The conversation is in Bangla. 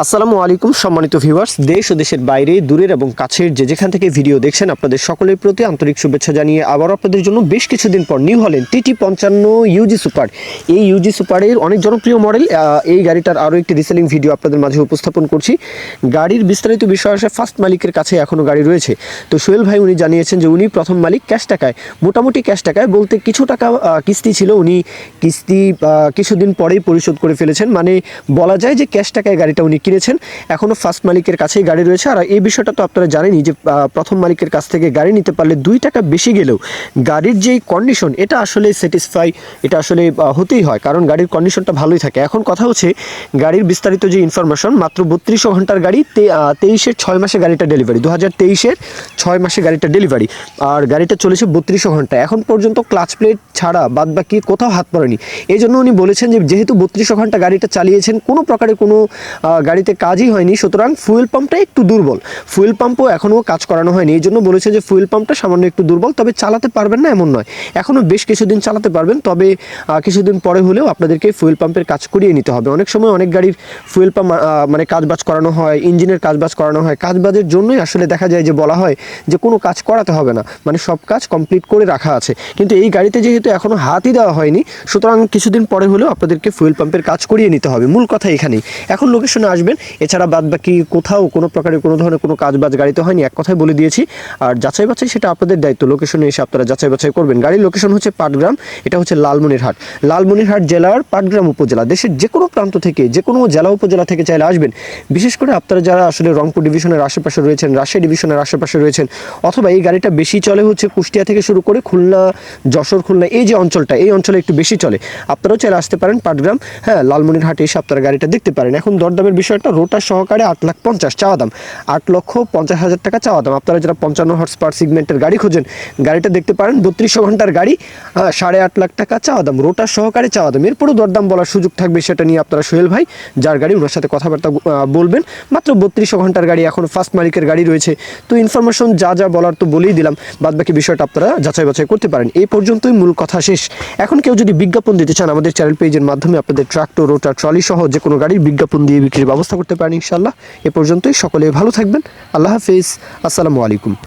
আসসালামু আলাইকুম সম্মানিত ভিউয়ার্স, দেশ ও দেশের বাইরে দূরের এবং কাছের যেখান থেকে ভিডিও দেখছেন আপনাদের সকলের প্রতি আন্তরিক শুভেচ্ছা জানিয়ে আবার আপনাদের জন্য বেশ কিছুদিন পর New Holland TT55 UG super, এই ইউজি সুপারের অনেক জনপ্রিয় মডেল, এই গাড়িটার আরও একটি রিসেলিং ভিডিও আপনাদের মাঝে উপস্থাপন করছি। গাড়ির বিস্তারিত বিষয় আসে ফার্স্ট মালিকের কাছে এখনও গাড়ি রয়েছে। তো সোহেল ভাই উনি জানিয়েছেন যে উনি প্রথম মালিক, ক্যাশ টাকায়, মোটামুটি ক্যাশ টাকায় বলতে কিছু টাকা কিস্তি ছিল, উনি কিস্তি কিছুদিন পরেই পরিশোধ করে ফেলেছেন, মানে বলা যায় যে ক্যাশ টাকায় গাড়িটা উনি কিনেছেন। এখনও ফার্স্ট মালিকের কাছেই গাড়ি রয়েছে। আর এই বিষয়টা তো আপনারা জানেনই যে প্রথম মালিকের কাছ থেকে গাড়ি নিতে পারলে 2 টাকা বেশি গেলেও গাড়ির যেই কন্ডিশন এটা আসলে স্যাটিসফাই, এটা আসলে হতেই হয়, কারণ গাড়ির কন্ডিশনটা ভালোই থাকে। এখন কথা হচ্ছে গাড়ির বিস্তারিত যে ইনফরমেশন, মাত্র 3200 ঘন্টার গাড়ি, 23-এর 6 মাসে গাড়িটা ডেলিভারি, 2023-এর 6 মাসে গাড়িটা ডেলিভারি, আর গাড়িটা চলেছে 3200 ঘন্টা। এখন পর্যন্ত ক্লাচ প্লেট ছাড়া বাদ বাকি কোথাও হাত পড়েনি। এই জন্য উনি বলেছেন যে যেহেতু 3200 ঘন্টা গাড়িটা চালিয়েছেন, কোনো প্রকারে কোনো গাড়িতে কাজই হয়নি, সুতরাং ফুয়েল পাম্পটা একটু দুর্বল, ফুয়েল পাম্পও এখনও কাজ করানো হয়নি। এই জন্য বলেছে যে ফুয়েল পাম্পটা সামান্য একটু দুর্বল, তবে চালাতে পারবেন না এমন নয়, এখনও বেশ কিছুদিন চালাতে পারবেন, তবে কিছুদিন পরে হলেও আপনাদেরকে ফুয়েল পাম্পের কাজ করিয়ে নিতে হবে। অনেক সময় অনেক গাড়ির ফুয়েল পাম্প মানে কাজবাজ করানো হয়, ইঞ্জিনের কাজবাজ করানো হয়, কাজবাজের জন্যই আসলে দেখা যায় যে বলা হয় যে কোনো কাজ করাতে হবে না, মানে সব কাজ কমপ্লিট করে রাখা আছে। কিন্তু এই গাড়িতে যেহেতু এখনও হাতই দেওয়া হয়নি, সুতরাং কিছুদিন পরে হলেও আপনাদেরকে ফুয়েল পাম্পের কাজ করিয়ে নিতে হবে। মূল কথা এখানেই। এখন লোকেশনে আসবেন, এছাড়া বাদ বাকি কোথাও কোনো প্রকারের কোনো ধরনের কোনো কাজবাজ গাড়িতে হয়নি, এক কথায় বলে দিয়েছি। আর যাচাই বাছাই সেটা আপনাদের দায়িত্ব, লোকেশনে এসে আপনারা যাচাই বাছাই করবেন। গাড়ির লোকেশন হচ্ছে পাটগ্রাম, এটা হচ্ছে লালমনিরহাট, লালমনিরহাট জেলার পাটগ্রাম উপজেলা। দেশের যে কোনো প্রান্ত থেকে, যে কোনো জেলা উপজেলা থেকে চাইলে আসবেন। বিশেষ করে আপনারা যারা আসলে রংপুর ডিভিশনের আশেপাশে রয়েছেন, রাজশাহী ডিভিশনের আশেপাশে রয়েছেন, অথবা এই গাড়িটা বেশি চলে হচ্ছে কুষ্টিয়া থেকে শুরু করে খুলনা, যশোর, খুলনা, এই যে অঞ্চলটা, এই অঞ্চলে একটু বেশি চলে, আপনারাও চাইলে আসতে পারেন পাটগ্রাম, হ্যাঁ, লালমনিরহাটে এসে আপনারা গাড়িটা দেখতে পারেন। এখন দরদামের বিষয়টা, রোটার সহকারে 8,50,000 চাওয়া দাম, 8,50,000 টাকা চাওয়া দাম। আপনারা যারা 55 হর্স পাওয়ার সিগমেন্টের গাড়ি খোঁজেন, গাড়িটা দেখতে পারেন। 3200 ঘন্টার গাড়ি, 8.5 লাখ টাকা চাওয়া দাম, রোটার সহকারে চাওয়া দাম। এরপরও দরদাম বলার সুযোগ থাকবে, সেটা নিয়ে আপনারা সোহেল ভাই যার গাড়ি, ওনার সাথে কথাবার্তা বলবেন। মাত্র 3200 ঘন্টার গাড়ি, এখন ফার্স্ট মালিকের গাড়ি রয়েছে। তো ইনফরমেশন যা যা বলার তো বলেই দিলাম, বাদ বাকি বিষয়টা আপনারা যাচাই বাছাই করতে পারেন। এই পর্যন্তই, মূল কথা শেষ। এখন কেউ যদি বিজ্ঞাপন দিতে চান, আমাদের চ্যানেল পেজের মাধ্যমে আপনাদের ট্রাক্টর, রোটার, ট্রলি সহ যে কোনো গাড়ির বিজ্ঞাপন দিয়ে বিক্রির ব্যবস্থা করতে পারেন ইনশাল্লাহ। এ পর্যন্তই, সকলে ভালো থাকবেন। আল্লাহ হাফেজ, আসসালামু আলাইকুম।